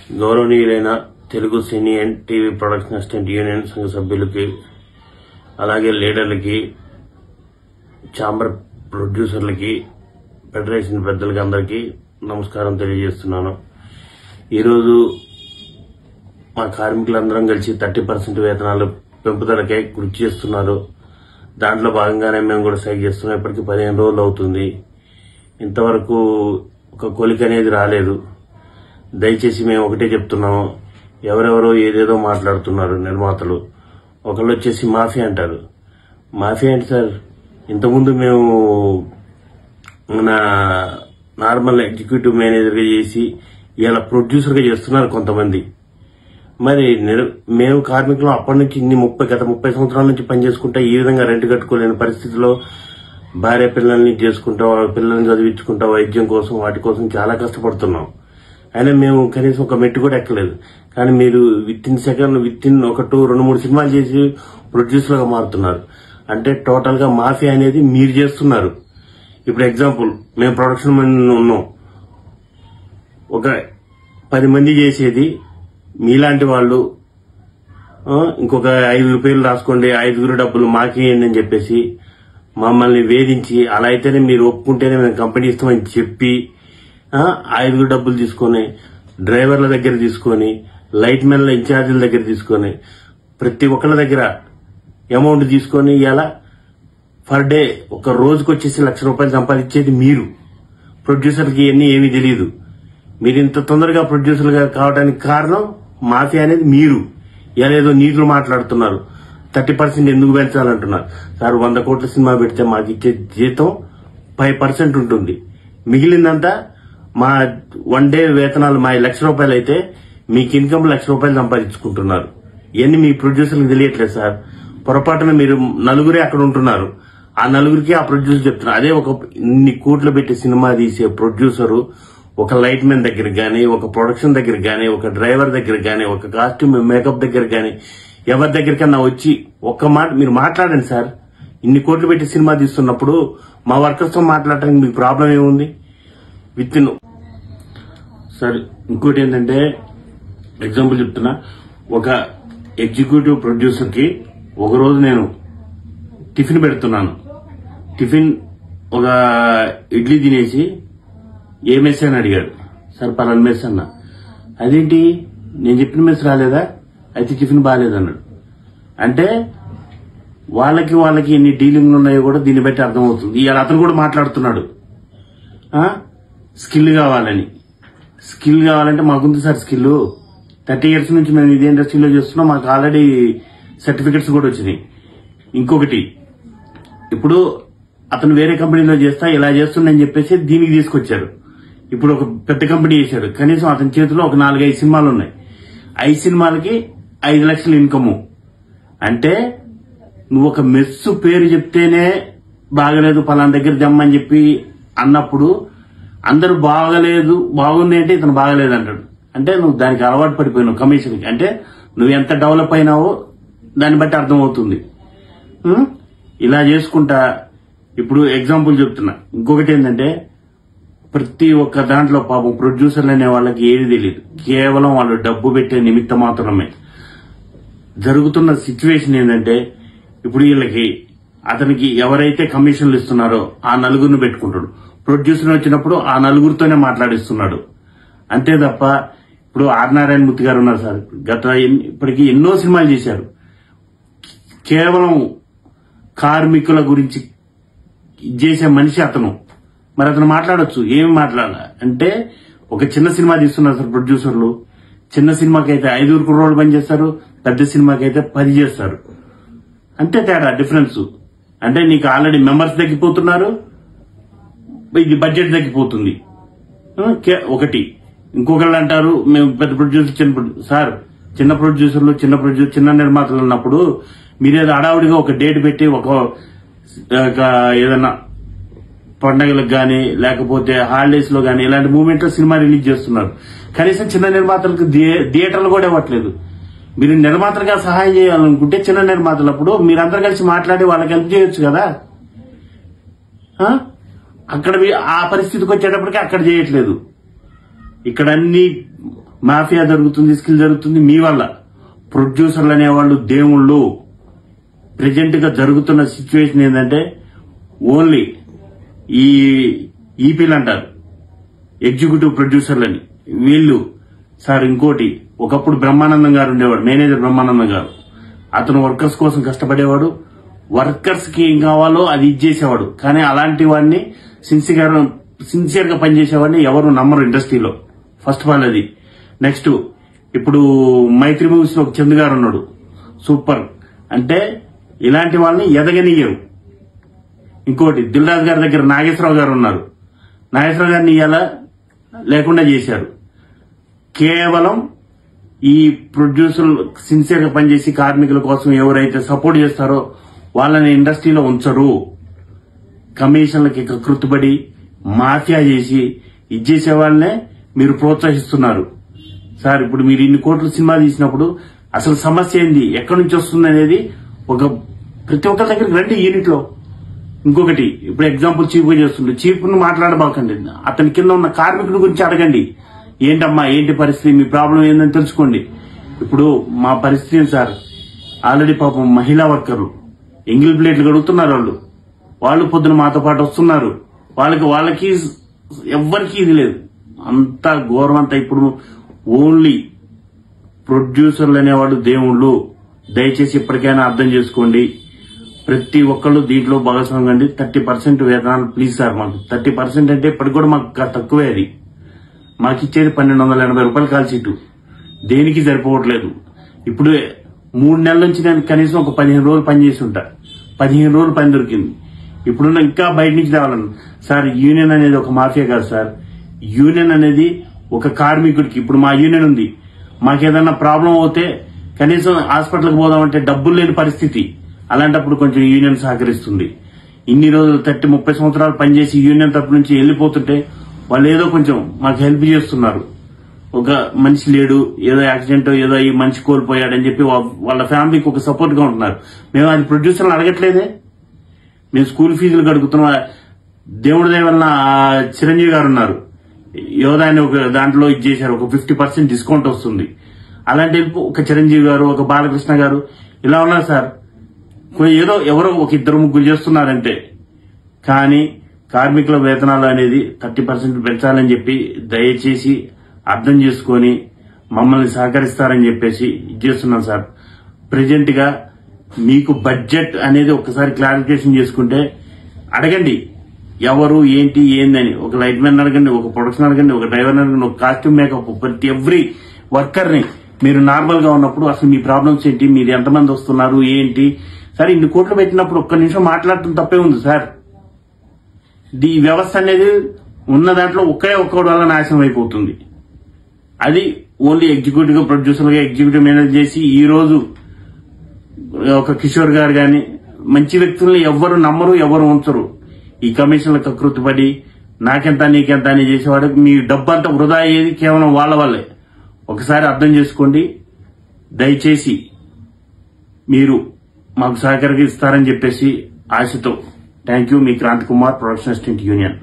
గౌరవనీయులైన తెలుగు సినీ and TV production assistant union సంఘ సభ్యులకి, అలాగే లీడర్లకి, ఛాంబర్ ప్రొడ్యూసర్లకి, ఫెడరేషన్ పెద్దలకి అందరికీ నమస్కారం తెలియజేస్తున్నాను. ఈరోజు మా కార్మికులందరం కలిసి 30% వేతనాలు పెంపుదలకై కృషి చేస్తున్నారు. దాంట్లో భాగంగానే మేము కూడా స్ట్రైక్ చేస్తున్నాం. ఇప్పటికి 15 రోజులు అవుతుంది. ఇంతవరకు ఒక కొలిక అనేది రాలేదు. దయచేసి మేము ఒకటే చెప్తున్నాము, ఎవరెవరో ఏదేదో మాట్లాడుతున్నారు నిర్మాతలు. ఒకళ్ళు వచ్చేసి మాఫియా అంటారు. మాఫియా అంటే సార్, ఇంతకుముందు మేము మన నార్మల్ ఎగ్జిక్యూటివ్ మేనేజర్గా చేసి ఇలా ప్రొడ్యూసర్గా చేస్తున్నారు కొంతమంది. మరి మేము కార్మికులు అప్పటి నుంచి గత 30 సంవత్సరాల నుంచి పనిచేసుకుంటా ఈ విధంగా రెంట్ కట్టుకోలేని పరిస్థితిలో భార్య పిల్లల్ని చేసుకుంటా, పిల్లల్ని చదివించుకుంటా, వైద్యం కోసం వాటి కోసం చాలా కష్టపడుతున్నాం. అయినా మేము కనీసం ఒక మెట్టు కూడా ఎక్కలేదు. కానీ మీరు విత్ ఇన్ 2-3 సినిమాలు చేసి ప్రొడ్యూసర్గా మారుతున్నారు. అంటే టోటల్ గా మాఫియా అనేది మీరు చేస్తున్నారు. ఇప్పుడు ఎగ్జాంపుల్, మేము ప్రొడక్షన్ ఉన్నాం, ఒక 10 మంది చేసేది మీలాంటి వాళ్ళు ఇంకొక 5 రూపాయలు రాసుకోండి, 5 డబ్బులు మాకేయండి అని చెప్పేసి మమ్మల్ని వేధించి, అలా అయితేనే మీరు ఒప్పుకుంటేనే మేము కంపెనీ ఇస్తామని చెప్పి 5 డబ్బులు తీసుకొని, డ్రైవర్ల దగ్గర తీసుకొని, లైట్ మెన్ల ఇన్ఛార్జీల దగ్గర తీసుకొని, ప్రతి ఒక్కళ్ళ దగ్గర అమౌంట్ తీసుకొని ఇలా పర్ డే ఒక రోజుకి వచ్చేసి ₹1,00,000 సంపాదించేది మీరు. ప్రొడ్యూసర్కి ఇవన్నీ ఏమీ తెలియదు. మీరు ఇంత తొందరగా ప్రొడ్యూసర్గా కావడానికి కారణం మాఫియా అనేది మీరు. ఇలా ఏదో నీతులు మాట్లాడుతున్నారు. 30% ఎందుకు పెంచాలంటున్నారు సార్. 100 కోట్ల సినిమా పెడితే మాకు ఇచ్చే జీతం 5% ఉంటుంది. మిగిలిందంతా మా 1 డే వేతనాలు మా ₹1,00,000 అయితే మీకు ఇన్కమ్ ₹1,00,000 సంపాదించుకుంటున్నారు. ఇవన్నీ మీ ప్రొడ్యూసర్లకు తెలియట్లేదు సార్. పొరపాటున మీరు నలుగురే అక్కడ ఉంటున్నారు. ఆ నలుగురికి ఆ ప్రొడ్యూసర్ చెప్తున్నారు. అదే ఒక ఇన్ని కోట్లు పెట్టి సినిమా తీసే ప్రొడ్యూసరు ఒక లైట్ మెన్ దగ్గర గానీ, ఒక ప్రొడక్షన్ దగ్గర గానీ, ఒక డ్రైవర్ దగ్గర గానీ, ఒక కాస్ట్యూమ్ మేకప్ దగ్గర గానీ, ఎవరి దగ్గరికన్నా వచ్చి ఒక్క మాట మీరు మాట్లాడండి సార్. ఇన్ని కోట్లు పెట్టి సినిమా తీస్తున్నప్పుడు మా వర్కర్స్ తో మాట్లాడటానికి మీకు ప్రాబ్లం ఏముంది? సార్ ఇంకోటి ఏంటంటే, ఎగ్జాంపుల్ చెప్తున్నా, ఒక ఎగ్జిక్యూటివ్ ప్రొడ్యూసర్ కి ఒకరోజు నేను టిఫిన్ పెడుతున్నాను. టిఫిన్ ఒక ఇడ్లీ తినేసి ఏ మెస్ అని అడిగాడు. సార్ పలానా మెస్ అన్నా. అదేంటి నేను చెప్పిన మెస్ రాలేదా? అయితే టిఫిన్ బాగాలేదన్నాడు. అంటే వాళ్ళకి ఎన్ని డీలింగ్లు ఉన్నాయో కూడా దీన్ని బట్టి అర్థమవుతుంది. ఇవాళ అతను కూడా మాట్లాడుతున్నాడు స్కిల్ కావాలని. స్కిల్ కావాలంటే మాకుంది సార్ స్కిల్. 30 years నుంచి మేము ఇదే ఇండస్ట్రీలో చేస్తున్నాం. మాకు ఆల్రెడీ సర్టిఫికెట్స్ కూడా వచ్చినాయి. ఇంకొకటి, ఇప్పుడు అతను వేరే కంపెనీలో చేస్తా ఇలా చేస్తుండని చెప్పేసి దీనికి తీసుకొచ్చారు. ఇప్పుడు ఒక పెద్ద కంపెనీ చేశాడు. కనీసం అతని చేతిలో ఒక 4-5 సినిమాలు ఉన్నాయి. 5 సినిమాలకి 5 లక్షల ఇన్కమ్. అంటే నువ్వు ఒక మెస్సు పేరు చెప్తేనే బాగలేదు పలానా దగ్గర దమ్మని చెప్పి అన్నప్పుడు అందరూ బాగలేదు బాగుంది అంటే ఇతను బాగలేదు అంటాడు. అంటే నువ్వు దానికి అలవాటు పడిపోయినావు కమిషన్కి. అంటే నువ్వు ఎంత డెవలప్ అయినావో దాన్ని బట్టి అర్థమవుతుంది. ఇలా చేసుకుంటా ఇప్పుడు ఎగ్జాంపుల్ చెప్తున్నా. ఇంకొకటి ఏంటంటే, ప్రతి ఒక్క దాంట్లో పాపం ప్రొడ్యూసర్లు అనే వాళ్ళకి ఏది తెలియదు. కేవలం వాళ్ళు డబ్బు పెట్టే నిమిత్త మాత్రమే. జరుగుతున్న సిచ్యువేషన్ ఏంటంటే, ఇప్పుడు వీళ్ళకి అతనికి ఎవరైతే కమిషన్లు ఇస్తున్నారో ఆ నలుగురిని పెట్టుకుంటాడు. ప్రొడ్యూసర్ వచ్చినప్పుడు ఆ నలుగురితోనే మాట్లాడిస్తున్నాడు. అంతే తప్ప, ఇప్పుడు ఆర్ నారాయణ మూర్తి గారు ఉన్నారు సార్. ఇప్పటికి ఎన్నో సినిమాలు చేశారు. కేవలం కార్మికుల గురించి చేసే మనిషి అతను. మరి అతను మాట్లాడొచ్చు, ఏమి మాట్లాడాల అంటే, ఒక చిన్న సినిమా తీస్తున్నారు సార్ ప్రొడ్యూసర్లు. చిన్న సినిమాకి అయితే 5 crore పనిచేస్తారు, పెద్ద సినిమాకి అయితే 10 చేస్తారు. అంతే తేడా, డిఫరెన్స్. అంటే నీకు ఆల్రెడీ మెంబర్స్ తగ్గిపోతున్నారు, ఇది బడ్జెట్ తగ్గిపోతుంది. ఒకటి. ఇంకొకళ్ళు అంటారు మేము పెద్ద ప్రొడ్యూసర్ సార్, చిన్న నిర్మాతలు ఉన్నప్పుడు మీరేదో అడావుడిగా ఒక డేట్ పెట్టి ఒక ఏదన్నా పండగలకు గానీ లేకపోతే హాలిడేస్ లో గానీ ఇలాంటి మూమెంట్ లో సినిమా రిలీజ్ చేస్తున్నారు. కనీసం చిన్న నిర్మాతలకు థియేటర్లు కూడా ఇవ్వట్లేదు. మీరు నిర్మాతలుగా సహాయం చేయాలనుకుంటే చిన్న నిర్మాతలప్పుడు మీరందరూ కలిసి మాట్లాడి వాళ్ళకి హెల్ప్ చేయొచ్చు కదా. అక్కడ ఆ పరిస్థితికి వచ్చేటప్పటికి అక్కడ చేయట్లేదు. ఇక్కడ అన్ని మాఫియా జరుగుతుంది, స్కిల్ జరుగుతుంది మీ వల్ల. ప్రొడ్యూసర్లు అనేవాళ్ళు దేవుళ్ళు. ప్రెజెంట్ గా జరుగుతున్న సిచ్యువేషన్ ఏంటంటే ఓన్లీ ఈ ఈపీలు అంటారు ఎగ్జిక్యూటివ్ ప్రొడ్యూసర్లని, వీళ్ళు సార్. ఇంకోటి, ఒకప్పుడు బ్రహ్మానందం గారు ఉండేవాడు, మేనేజర్ బ్రహ్మానందం గారు. అతను వర్కర్స్ కోసం కష్టపడేవాడు, వర్కర్స్ కి ఏం కావాలో అది ఇచ్చేసేవాడు. కానీ అలాంటి వాడిని సిన్సియర్ గా పనిచేసేవాడిని ఎవరు నమ్మరు ఇండస్ట్రీలో. ఫస్ట్ ఆఫ్ ఆల్ అది. నెక్స్ట్, ఇప్పుడు మైత్రి మూవీస్ లో ఒక చందు గారు ఉన్నాడు, సూపర్. అంటే ఇలాంటి వాళ్ళని ఎదగనియ్యరు. ఇంకోటి, దిల్ రాజు గారి దగ్గర నాగేశ్వరరావు గారు ఉన్నారు. నాగేశ్వరరావు గారిని ఇలా లేకుండా చేశారు. కేవలం ఈ ప్రొడ్యూసర్ సిన్సియర్ గా పనిచేసి కార్మికుల కోసం ఎవరైతే సపోర్ట్ చేస్తారో వాళ్ళని ఇండస్ట్రీలో ఉంచరు. కమిషన్లకి కృతుపడి మాఫియా చేసి ఇచ్చేసే వాళ్ళనే మీరు ప్రోత్సహిస్తున్నారు సార్. ఇప్పుడు మీరు ఇన్ని కోట్లు సినిమా తీసినప్పుడు అసలు సమస్య ఏంది, ఎక్కడి నుంచి వస్తుంది అనేది ప్రతి ఒక్కరి దగ్గరికి రండి యూనిట్ లో. ఇంకొకటి, ఇప్పుడు ఎగ్జాంపుల్ చీఫ్ గా చేస్తుండే, చీఫ్ ను మాట్లాడబాకండి, అతని కింద ఉన్న కార్మికుల గురించి అడగండి. ఏంటమ్మా, ఏంటి పరిస్థితి, మీ ప్రాబ్లం ఏందని తెలుసుకోండి. ఇప్పుడు మా పరిస్థితి సార్, ఆల్రెడీ పాపం మహిళా వర్కర్లు ఎంగిల్ ప్లేట్లు గడుగుతున్నారు. వాళ్ళు పొద్దున మాతో పాటు వస్తున్నారు. వాళ్ళకి ఎవ్వరికి ఇది లేదు. అంతా ఘోరం. అంతా ఇప్పుడు ఓన్లీ ప్రొడ్యూసర్లు అనేవాళ్ళు దేవుళ్ళు. దయచేసి ఇప్పటికైనా అర్థం చేసుకోండి. ప్రతి ఒక్కళ్ళు దీంట్లో భాగస్వామ్యం అండి. 30% వేతనాలు ప్లీజ్ సార్. మాకు 30% అంటే ఇప్పటికి కూడా మాకు తక్కువే. అది మాకు ఇచ్చేది 1280 రూపాయలు కాల్ షీటు. దేనికి సరిపోవట్లేదు. ఇప్పుడు 3 నెలల నుంచి నేను కనీసం ఒక 15 రోజులు పని చేసి ఉంటా. 15 రోజులు పని దొరికింది. ఇప్పుడు ఇంకా బయట నుంచి రావాలను సార్. యూనియన్ అనేది ఒక మాఫియా కాదు సార్. యూనియన్ అనేది ఒక కార్మికుడికి, ఇప్పుడు మా యూనియన్ ఉంది, మాకేదన్నా ప్రాబ్లం అవుతే కనీసం హాస్పిటల్కి పోదామంటే డబ్బులు లేని పరిస్థితి. అలాంటప్పుడు కొంచెం యూనియన్ సహకరిస్తుంది. ఇన్ని రోజులు 30 సంవత్సరాలు పనిచేసి యూనియన్ తరపు నుంచి వెళ్లిపోతుంటే వాళ్ళు ఏదో కొంచెం మాకు హెల్ప్ చేస్తున్నారు. ఒక మనిషి లేడు, ఏదో యాక్సిడెంట్, ఏదో ఈ మనిషి కోల్పోయాడని చెప్పి వాళ్ళ ఫ్యామిలీకి ఒక సపోర్ట్ గా ఉంటున్నారు. మేము అది ప్రొడ్యూసర్లు అడగట్లేదే. మేము స్కూల్ ఫీజులు కడుగుతున్నాం. దేవుడి దయ వలన చిరంజీవి గారు ఉన్నారు, యోధా అని ఒక దాంట్లో ఇచ్చేశారు, ఒక 50% డిస్కౌంట్ వస్తుంది. అలాంటి ఒక చిరంజీవి గారు, ఒక బాలకృష్ణ గారు ఇలా ఉన్నారు సార్. ఏదో ఎవరో ఒక 2-3 చేస్తున్నారంటే. కానీ కార్మికుల వేతనాలు అనేది 30% పెంచాలని చెప్పి దయచేసి అర్థం చేసుకుని మమ్మల్ని సహకరిస్తారని చెప్పేసి ఇచ్చేస్తున్నాం సార్. ప్రెజెంట్ గా మీకు బడ్జెట్ అనేది ఒకసారి క్లారిఫికేషన్ చేసుకుంటే అడగండి, ఎవరు ఏంటి ఏందని. ఒక లైట్ మ్యాన్ అడగండి, ఒక ప్రొడక్షన్ అడగండి, ఒక డ్రైవర్ అడగండి, ఒక కాస్ట్యూమ్ మేకప్, ప్రతి ఎవ్రీ వర్కర్ ని మీరు నార్మల్ గా ఉన్నప్పుడు అసలు మీ ప్రాబ్లమ్స్ ఏంటి, మీరు ఎంతమంది వస్తున్నారు ఏంటి సార్. ఇన్ని కోట్లు పెట్టినప్పుడు ఒక్క నిమిషం మాట్లాడటం తప్పే ఉంది సార్. ఈ వ్యవస్థ అనేది ఉన్న దాంట్లో ఒక్కడి వల్ల నాశనం అయిపోతుంది. అది ఓన్లీ ఎగ్జిక్యూటివ్ ప్రొడ్యూసర్ గా ఎగ్జిక్యూటివ్ మేనేజ్ చేసి ఈ రోజు ఒక కిషోర్ గారు గాని మంచి వ్యక్తుల్ని ఎవరు నమ్మరు, ఎవరు ఉంచరు. ఈ కమిషన్లకు కృతిపడి నాకెంత నీకెంత అని చేసేవాడికి మీ డబ్బు అంతా వృధా అయ్యేది కేవలం వాళ్ళ వల్లే. ఒకసారి అర్థం చేసుకోండి. దయచేసి మీరు మాకు సహకరిస్తారని చెప్పేసి ఆశతో. Thank you. మీ Kranti Kumar, production assistant union.